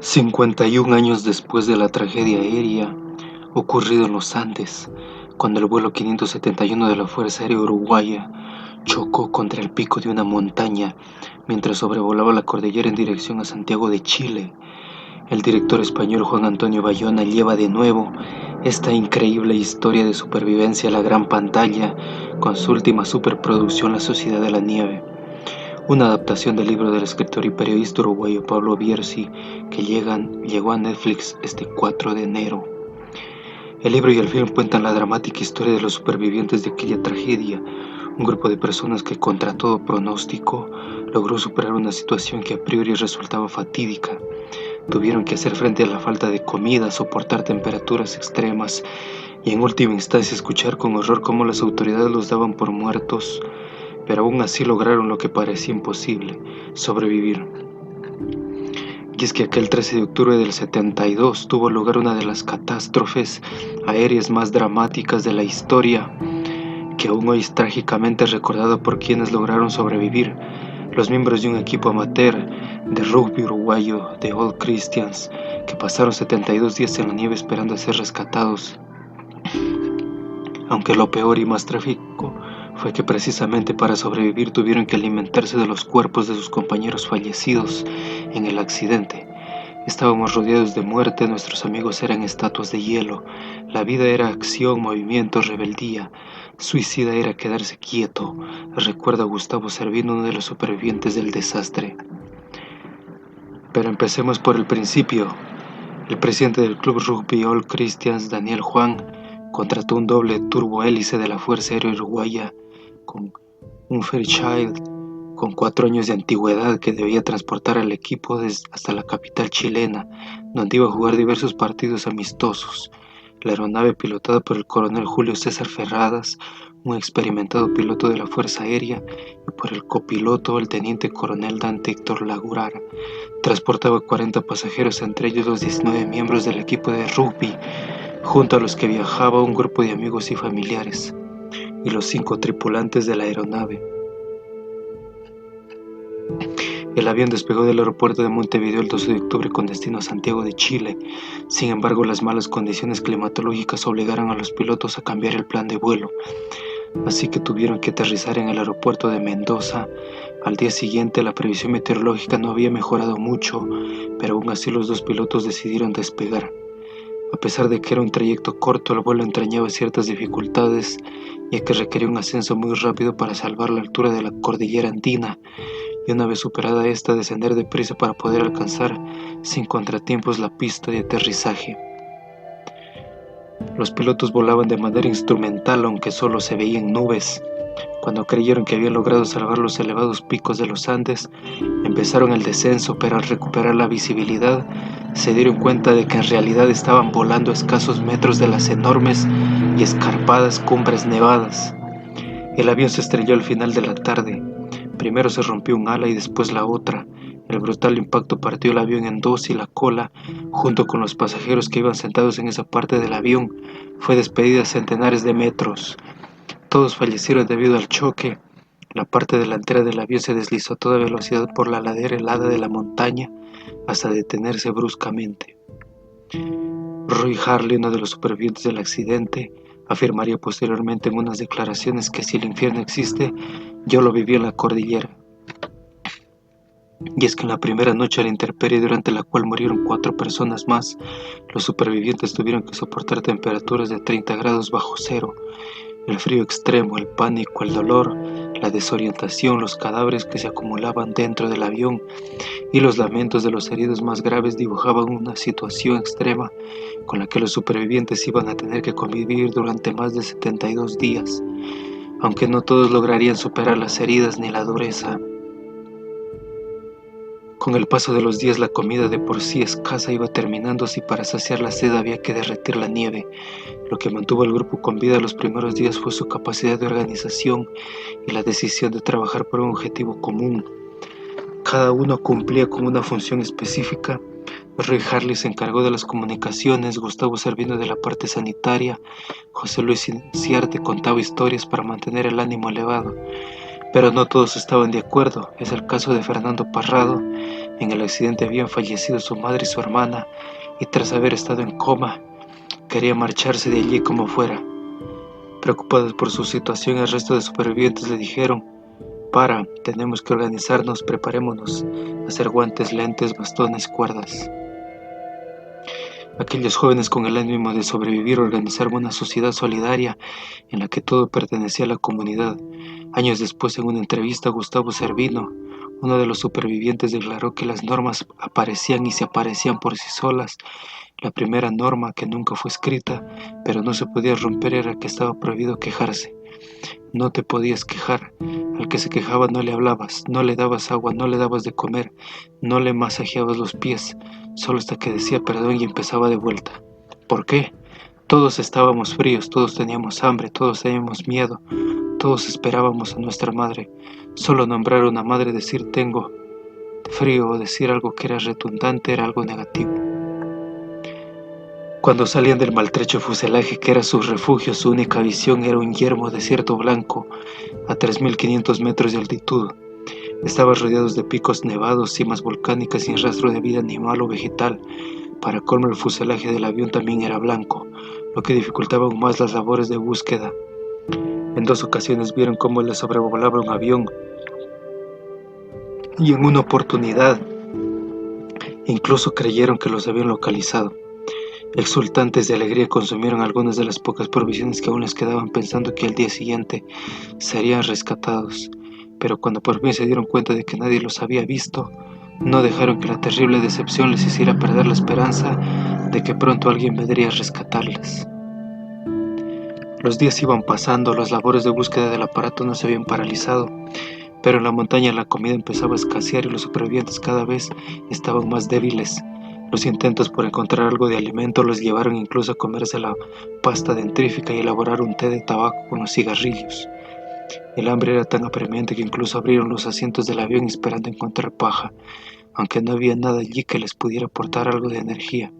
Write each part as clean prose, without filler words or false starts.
51 años después de la tragedia aérea ocurrida en los Andes, cuando el vuelo 571 de la Fuerza Aérea Uruguaya chocó contra el pico de una montaña mientras sobrevolaba la cordillera en dirección a Santiago de Chile, el director español Juan Antonio Bayona lleva de nuevo esta increíble historia de supervivencia a la gran pantalla con su última superproducción La Sociedad de la Nieve, una adaptación del libro del escritor y periodista uruguayo Pablo Bierzi que llegó a Netflix este 4 de enero. El libro y el film cuentan la dramática historia de los supervivientes de aquella tragedia, un grupo de personas que contra todo pronóstico logró superar una situación que a priori resultaba fatídica. Tuvieron que hacer frente a la falta de comida, soportar temperaturas extremas y en última instancia escuchar con horror cómo las autoridades los daban por muertos, pero aún así lograron lo que parecía imposible: sobrevivir. Y es que aquel 13 de octubre del 72 tuvo lugar una de las catástrofes aéreas más dramáticas de la historia, que aún hoy es trágicamente recordado por quienes lograron sobrevivir, los miembros de un equipo amateur de rugby uruguayo de All Christians, que pasaron 72 días en la nieve esperando a ser rescatados. Aunque lo peor y más trágico fue que precisamente para sobrevivir tuvieron que alimentarse de los cuerpos de sus compañeros fallecidos en el accidente. Estábamos rodeados de muerte, nuestros amigos eran estatuas de hielo, la vida era acción, movimiento, rebeldía, suicida era quedarse quieto, recuerda Gustavo Servino, uno de los supervivientes del desastre. Pero empecemos por el principio. El presidente del club rugby All Christians, Daniel Juan, contrató un doble turbohélice de la Fuerza Aérea Uruguaya con un Fairchild con 4 años de antigüedad que debía transportar al equipo hasta la capital chilena, donde iba a jugar diversos partidos amistosos. La aeronave, pilotada por el coronel Julio César Ferradas, un experimentado piloto de la Fuerza Aérea, y por el copiloto, el teniente coronel Dante Héctor Lagurara, transportaba 40 pasajeros, entre ellos los 19 miembros del equipo de rugby, junto a los que viajaba un grupo de amigos y familiares, y los 5 tripulantes de la aeronave. El avión despegó del aeropuerto de Montevideo el 12 de octubre con destino a Santiago de Chile. Sin embargo, las malas condiciones climatológicas obligaron a los pilotos a cambiar el plan de vuelo, así que tuvieron que aterrizar en el aeropuerto de Mendoza. Al día siguiente, la previsión meteorológica no había mejorado mucho, pero aún así los dos pilotos decidieron despegar. A pesar de que era un trayecto corto, el vuelo entrañaba ciertas dificultades, ya que requería un ascenso muy rápido para salvar la altura de la cordillera andina, y una vez superada esta, descender deprisa para poder alcanzar sin contratiempos la pista de aterrizaje. Los pilotos volaban de manera instrumental, aunque solo se veían nubes. Cuando creyeron que habían logrado salvar los elevados picos de los Andes, empezaron el descenso, pero al recuperar la visibilidad, se dieron cuenta de que en realidad estaban volando a escasos metros de las enormes y escarpadas cumbres nevadas. El avión se estrelló al final de la tarde. Primero se rompió un ala y después la otra. El brutal impacto partió el avión en dos y la cola, junto con los pasajeros que iban sentados en esa parte del avión, fue despedida a centenares de metros. Todos fallecieron debido al choque. La parte delantera del avión se deslizó a toda velocidad por la ladera helada de la montaña hasta detenerse bruscamente. Roy Harley, uno de los supervivientes del accidente, afirmaría posteriormente en unas declaraciones que si el infierno existe, yo lo viví en la cordillera. Y es que en la primera noche a la intemperie, durante la cual murieron 4 personas más, los supervivientes tuvieron que soportar temperaturas de 30 grados bajo cero, el frío extremo, el pánico, el dolor, la desorientación, los cadáveres que se acumulaban dentro del avión y los lamentos de los heridos más graves dibujaban una situación extrema con la que los supervivientes iban a tener que convivir durante más de 72 días, aunque no todos lograrían superar las heridas ni la dureza. Con el paso de los días, la comida de por sí escasa iba terminándose y para saciar la sed había que derretir la nieve. Lo que mantuvo al grupo con vida los primeros días fue su capacidad de organización y la decisión de trabajar por un objetivo común. Cada uno cumplía con una función específica. Roy Harley se encargó de las comunicaciones, Gustavo Servino de la parte sanitaria, José Luis Inciarte contaba historias para mantener el ánimo elevado. Pero no todos estaban de acuerdo. Es el caso de Fernando Parrado. En el accidente habían fallecido su madre y su hermana, y tras haber estado en coma, quería marcharse de allí como fuera. Preocupados por su situación, el resto de supervivientes le dijeron: tenemos que organizarnos, preparémonos, hacer guantes, lentes, bastones, cuerdas. Aquellos jóvenes, con el ánimo de sobrevivir, organizaron una sociedad solidaria en la que todo pertenecía a la comunidad. Años después, en una entrevista, Gustavo Cervino, uno de los supervivientes, declaró que las normas aparecían y se aparecían por sí solas. La primera norma, que nunca fue escrita, pero no se podía romper, era que estaba prohibido quejarse. No te podías quejar. Al que se quejaba no le hablabas, no le dabas agua, no le dabas de comer, no le masajeabas los pies, solo hasta que decía perdón y empezaba de vuelta. ¿Por qué? Todos estábamos fríos, todos teníamos hambre, todos teníamos miedo, todos esperábamos a nuestra madre. Solo nombrar a una madre, decir tengo frío o decir algo que era redundante era algo negativo. Cuando salían del maltrecho fuselaje que era su refugio, su única visión era un yermo desierto blanco a 3.500 metros de altitud. Estaban rodeados de picos nevados, cimas volcánicas sin rastro de vida animal o vegetal. Para colmo, el fuselaje del avión también era blanco, lo que dificultaba aún más las labores de búsqueda. En 2 ocasiones vieron cómo les sobrevolaba un avión, y en una oportunidad incluso creyeron que los habían localizado. Exultantes de alegría, consumieron algunas de las pocas provisiones que aún les quedaban, pensando que al día siguiente serían rescatados. Pero cuando por fin se dieron cuenta de que nadie los había visto, no dejaron que la terrible decepción les hiciera perder la esperanza de que pronto alguien vendría a rescatarles. Los días iban pasando, las labores de búsqueda del aparato no se habían paralizado, pero en la montaña la comida empezaba a escasear y los supervivientes cada vez estaban más débiles. Los intentos por encontrar algo de alimento los llevaron incluso a comerse la pasta dentrífica y elaborar un té de tabaco con los cigarrillos. El hambre era tan apremiante que incluso abrieron los asientos del avión esperando encontrar paja, aunque no había nada allí que les pudiera aportar algo de energía.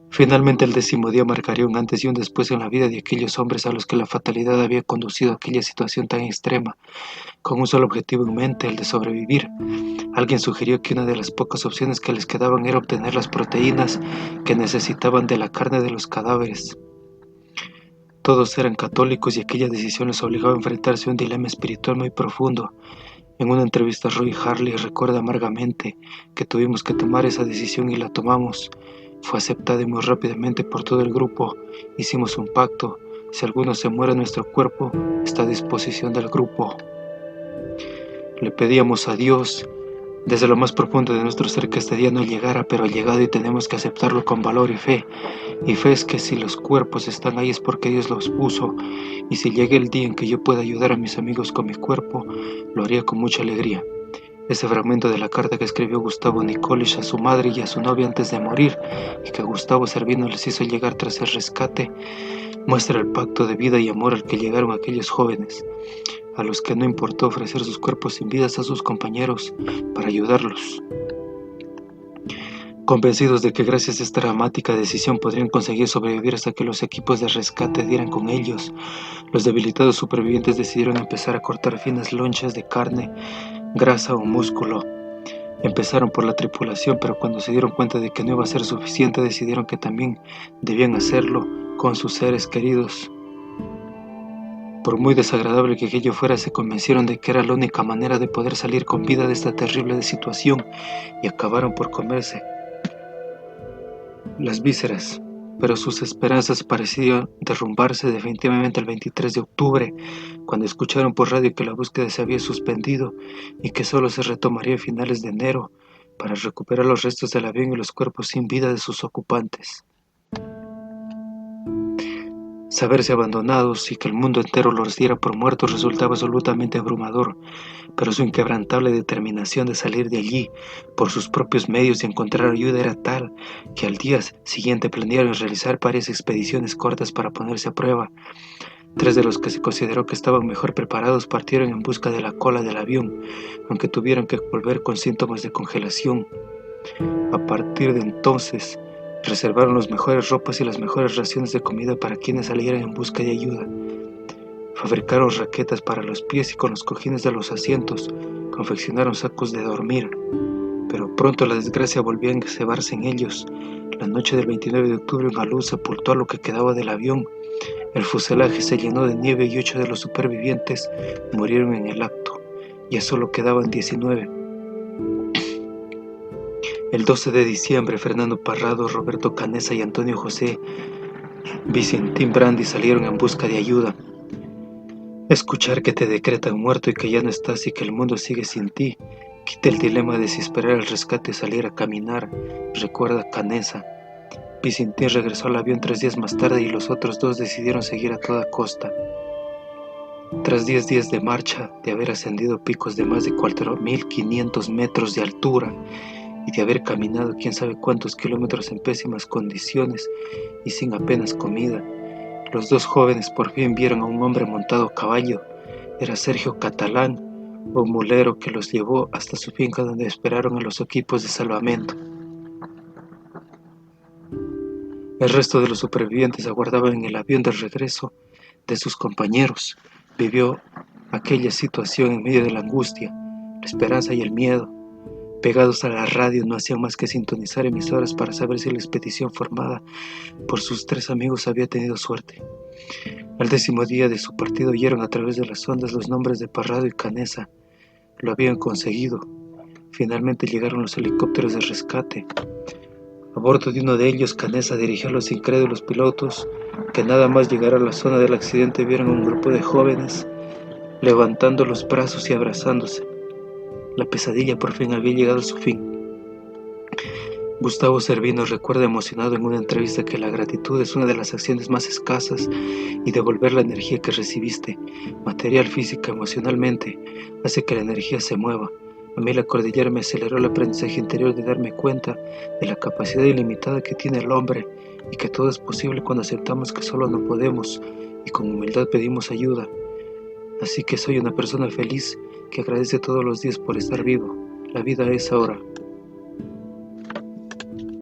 Finalmente, el 10º día marcaría un antes y un después en la vida de aquellos hombres a los que la fatalidad había conducido a aquella situación tan extrema, con un solo objetivo en mente, el de sobrevivir. Alguien sugirió que una de las pocas opciones que les quedaban era obtener las proteínas que necesitaban de la carne de los cadáveres. Todos eran católicos y aquella decisión les obligaba a enfrentarse a un dilema espiritual muy profundo. En una entrevista, Roy Harley recuerda amargamente que tuvimos que tomar esa decisión y la tomamos. Fue aceptada muy rápidamente por todo el grupo. Hicimos un pacto. Si alguno se muere, nuestro cuerpo está a disposición del grupo. Le pedíamos a Dios desde lo más profundo de nuestro ser que este día no llegara, pero ha llegado y tenemos que aceptarlo con valor y fe. Y fe es que si los cuerpos están ahí es porque Dios los puso. Y si llega el día en que yo pueda ayudar a mis amigos con mi cuerpo, lo haría con mucha alegría. Ese fragmento de la carta que escribió Gustavo Nikolic a su madre y a su novia antes de morir, y que Gustavo Cervino les hizo llegar tras el rescate, muestra el pacto de vida y amor al que llegaron aquellos jóvenes, a los que no importó ofrecer sus cuerpos sin vidas a sus compañeros para ayudarlos. Convencidos de que gracias a esta dramática decisión podrían conseguir sobrevivir hasta que los equipos de rescate dieran con ellos, los debilitados supervivientes decidieron empezar a cortar finas lonchas de carne, grasa o músculo. Empezaron por la tripulación, pero cuando se dieron cuenta de que no iba a ser suficiente, decidieron que también debían hacerlo con sus seres queridos. Por muy desagradable que aquello fuera, se convencieron de que era la única manera de poder salir con vida de esta terrible situación y acabaron por comerse las vísceras. Pero sus esperanzas parecían derrumbarse definitivamente el 23 de octubre, cuando escucharon por radio que la búsqueda se había suspendido y que solo se retomaría a finales de enero para recuperar los restos del avión y los cuerpos sin vida de sus ocupantes. Saberse abandonados y que el mundo entero los diera por muertos resultaba absolutamente abrumador, pero su inquebrantable determinación de salir de allí por sus propios medios y encontrar ayuda era tal que al día siguiente planearon realizar varias expediciones cortas para ponerse a prueba. 3 de los que se consideró que estaban mejor preparados partieron en busca de la cola del avión, aunque tuvieron que volver con síntomas de congelación. A partir de entonces, reservaron las mejores ropas y las mejores raciones de comida para quienes salieran en busca de ayuda. Fabricaron raquetas para los pies y con los cojines de los asientos confeccionaron sacos de dormir. Pero pronto la desgracia volvió a encebarse en ellos. La noche del 29 de octubre una luz sepultó a lo que quedaba del avión. El fuselaje se llenó de nieve y 8 de los supervivientes murieron en el acto. Ya solo quedaban 19. El 12 de diciembre, Fernando Parrado, Roberto Canessa y Antonio José Vicentín Brandi salieron en busca de ayuda. Escuchar que te decretan muerto y que ya no estás y que el mundo sigue sin ti, quita el dilema de si esperar el rescate o salir a caminar, recuerda Canessa. Vicentín regresó al avión 3 días más tarde y los otros 2 decidieron seguir a toda costa. Tras 10 días de marcha, de haber ascendido picos de más de 4.500 metros de altura y de haber caminado quién sabe cuántos kilómetros en pésimas condiciones y sin apenas comida, los 2 jóvenes por fin vieron a un hombre montado a caballo. Era Sergio Catalán, un mulero que los llevó hasta su finca donde esperaron a los equipos de salvamento. El resto de los supervivientes aguardaban en el avión de regreso de sus compañeros. Vivió aquella situación en medio de la angustia, la esperanza y el miedo. Pegados a la radio no hacían más que sintonizar emisoras para saber si la expedición formada por sus 3 amigos había tenido suerte. Al 10º día de su partido oyeron a través de las ondas los nombres de Parrado y Canessa. Lo habían conseguido. Finalmente llegaron los helicópteros de rescate. A bordo de uno de ellos, Canessa dirigió a los incrédulos pilotos que nada más llegar a la zona del accidente vieron a un grupo de jóvenes levantando los brazos y abrazándose. La pesadilla por fin había llegado a su fin. Gustavo Cervino recuerda emocionado en una entrevista que la gratitud es una de las acciones más escasas y devolver la energía que recibiste, material, física, emocionalmente, hace que la energía se mueva. A mí la cordillera me aceleró el aprendizaje interior de darme cuenta de la capacidad ilimitada que tiene el hombre y que todo es posible cuando aceptamos que solo no podemos y con humildad pedimos ayuda. Así que soy una persona feliz que agradece todos los días por estar vivo. La vida es ahora.